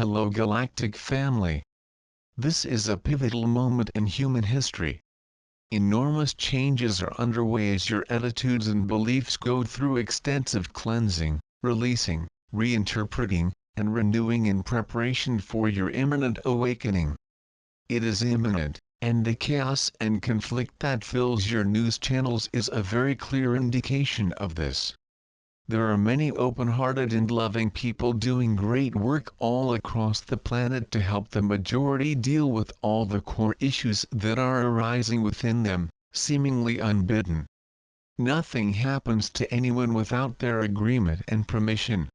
Hello Galactic family. This is a pivotal moment in human history. Enormous changes are underway as your attitudes and beliefs go through extensive cleansing, releasing, reinterpreting, and renewing in preparation for your imminent awakening. It is imminent, and the chaos and conflict that fills your news channels is a very clear indication of this. There are many open-hearted and loving people doing great work all across the planet to help the majority deal with all the core issues that are arising within them, seemingly unbidden. Nothing happens to anyone without their agreement and permission.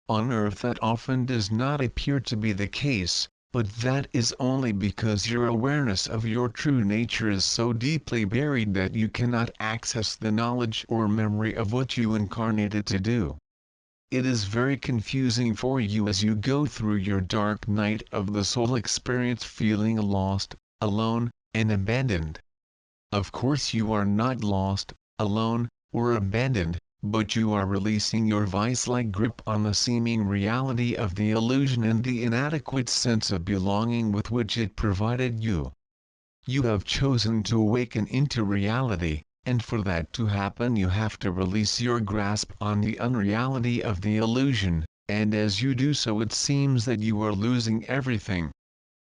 On Earth that often does not appear to be the case, but that is only because your awareness of your true nature is so deeply buried that you cannot access the knowledge or memory of what you incarnated to do. It is very confusing for you as you go through your dark night of the soul experience, feeling lost, alone, and abandoned. Of course you are not lost, alone, or abandoned, but you are releasing your vice-like grip on the seeming reality of the illusion and the inadequate sense of belonging with which it provided you. You have chosen to awaken into reality, and for that to happen you have to release your grasp on the unreality of the illusion, and as you do so it seems that you are losing everything.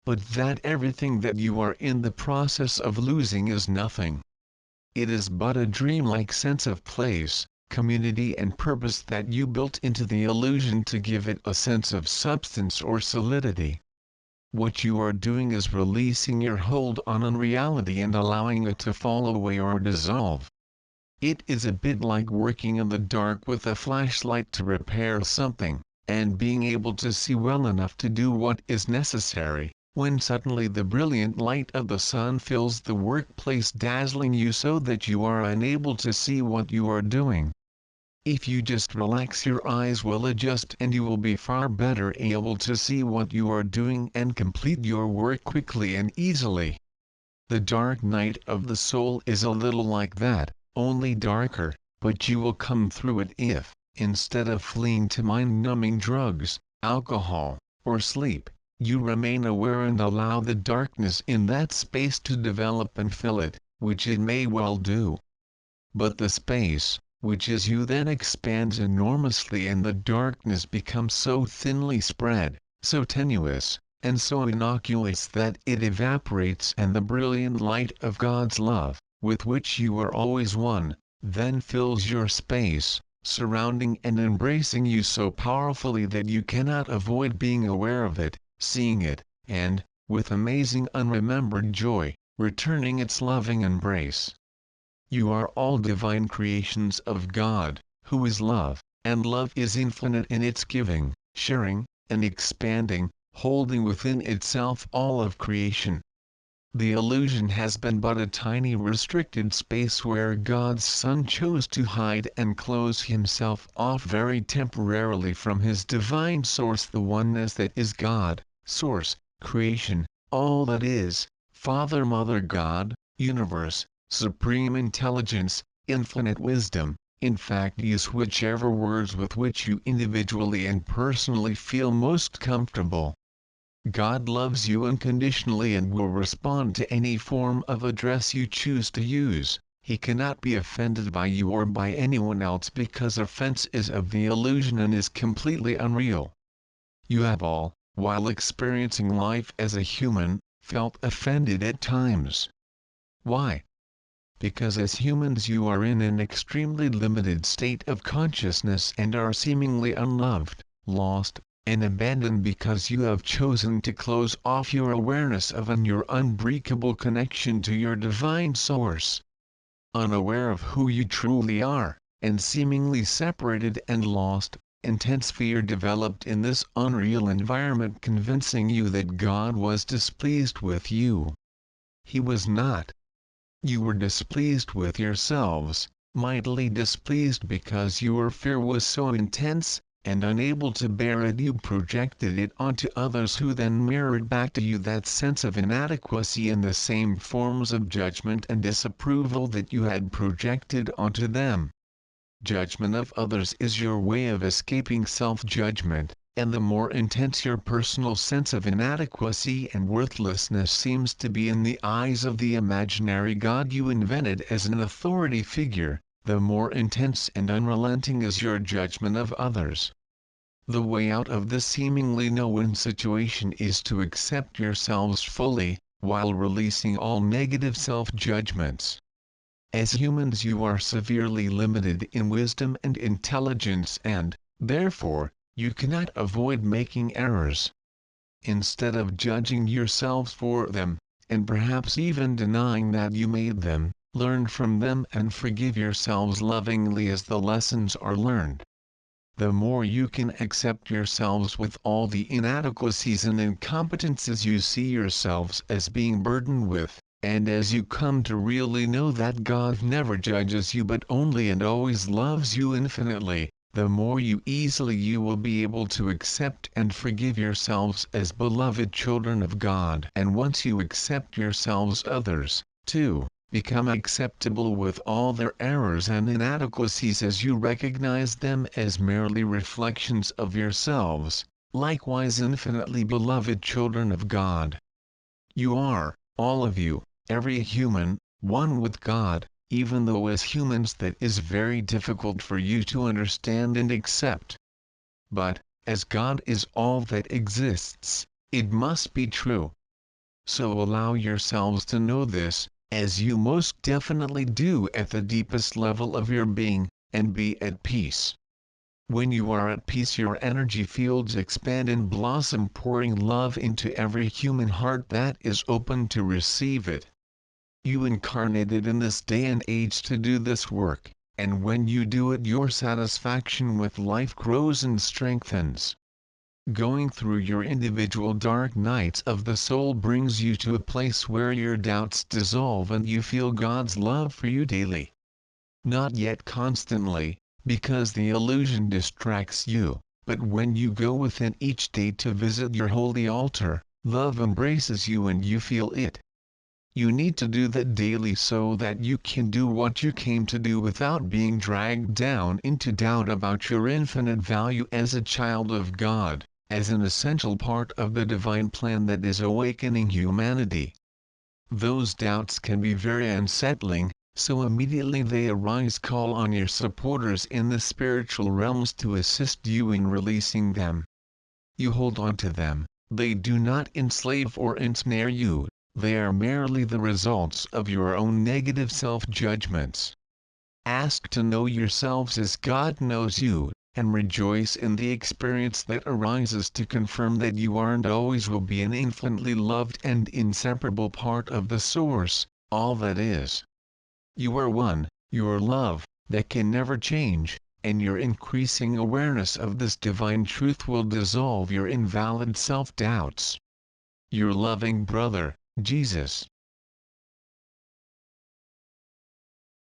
But that everything that you are in the process of losing is nothing. It is but a dreamlike sense of place, community and purpose that you built into the illusion to give it a sense of substance or solidity. What you are doing is releasing your hold on unreality and allowing it to fall away or dissolve. It is a bit like working in the dark with a flashlight to repair something, and being able to see well enough to do what is necessary, when suddenly the brilliant light of the sun fills the workplace, dazzling you so that you are unable to see what you are doing. If you just relax, your eyes will adjust and you will be far better able to see what you are doing and complete your work quickly and easily. The dark night of the soul is a little like that, only darker, but you will come through it if, instead of fleeing to mind-numbing drugs, alcohol, or sleep, you remain aware and allow the darkness in that space to develop and fill it, which it may well do. But the space, which is you, then expands enormously and the darkness becomes so thinly spread, so tenuous, and so innocuous that it evaporates, and the brilliant light of God's love, with which you are always one, then fills your space, surrounding and embracing you so powerfully that you cannot avoid being aware of it, seeing it, and, with amazing unremembered joy, returning its loving embrace. You are all divine creations of God, who is love, and love is infinite in its giving, sharing, and expanding, holding within itself all of creation. The illusion has been but a tiny restricted space where God's Son chose to hide and close himself off very temporarily from his divine source, the oneness that is God, source, creation, all that is, Father, Mother, God, universe, supreme intelligence, infinite wisdom. In fact, use whichever words with which you individually and personally feel most comfortable. God loves you unconditionally and will respond to any form of address you choose to use. He cannot be offended by you or by anyone else because offense is of the illusion and is completely unreal. You have all, while experiencing life as a human, felt offended at times. Why? Because as humans you are in an extremely limited state of consciousness and are seemingly unloved, lost, and abandoned because you have chosen to close off your awareness of and your unbreakable connection to your divine source. Unaware of who you truly are, and seemingly separated and lost, intense fear developed in this unreal environment, convincing you that God was displeased with you. He was not. You were displeased with yourselves, mightily displeased because your fear was so intense, and unable to bear it you projected it onto others who then mirrored back to you that sense of inadequacy in the same forms of judgment and disapproval that you had projected onto them. Judgment of others is your way of escaping self-judgment, and the more intense your personal sense of inadequacy and worthlessness seems to be in the eyes of the imaginary God you invented as an authority figure, the more intense and unrelenting is your judgment of others. The way out of this seemingly no-win situation is to accept yourselves fully, while releasing all negative self-judgments. As humans you are severely limited in wisdom and intelligence and, therefore, you cannot avoid making errors. Instead of judging yourselves for them, and perhaps even denying that you made them, learn from them and forgive yourselves lovingly as the lessons are learned. The more you can accept yourselves with all the inadequacies and incompetences you see yourselves as being burdened with, and as you come to really know that God never judges you but only and always loves you infinitely, the more easily you will be able to accept and forgive yourselves as beloved children of God. And once you accept yourselves, others, too, become acceptable with all their errors and inadequacies as you recognize them as merely reflections of yourselves, likewise infinitely beloved children of God. You are, all of you, every human, one with God, even though as humans that is very difficult for you to understand and accept. But, as God is all that exists, it must be true. So allow yourselves to know this, as you most definitely do at the deepest level of your being, and be at peace. When you are at peace your energy fields expand and blossom, pouring love into every human heart that is open to receive it. You incarnated in this day and age to do this work, and when you do it your satisfaction with life grows and strengthens. Going through your individual dark nights of the soul brings you to a place where your doubts dissolve and you feel God's love for you daily. Not yet constantly, because the illusion distracts you, but when you go within each day to visit your holy altar, love embraces you and you feel it. You need to do that daily so that you can do what you came to do without being dragged down into doubt about your infinite value as a child of God, as an essential part of the divine plan that is awakening humanity. Those doubts can be very unsettling, so immediately they arise call on your supporters in the spiritual realms to assist you in releasing them. You hold on to them, they do not enslave or ensnare you, they are merely the results of your own negative self-judgments. Ask to know yourselves as God knows you, and rejoice in the experience that arises to confirm that you are and always will be an infinitely loved and inseparable part of the Source, all that is. You are one, your love, that can never change, and your increasing awareness of this divine truth will dissolve your invalid self-doubts. Your loving brother, Jesus.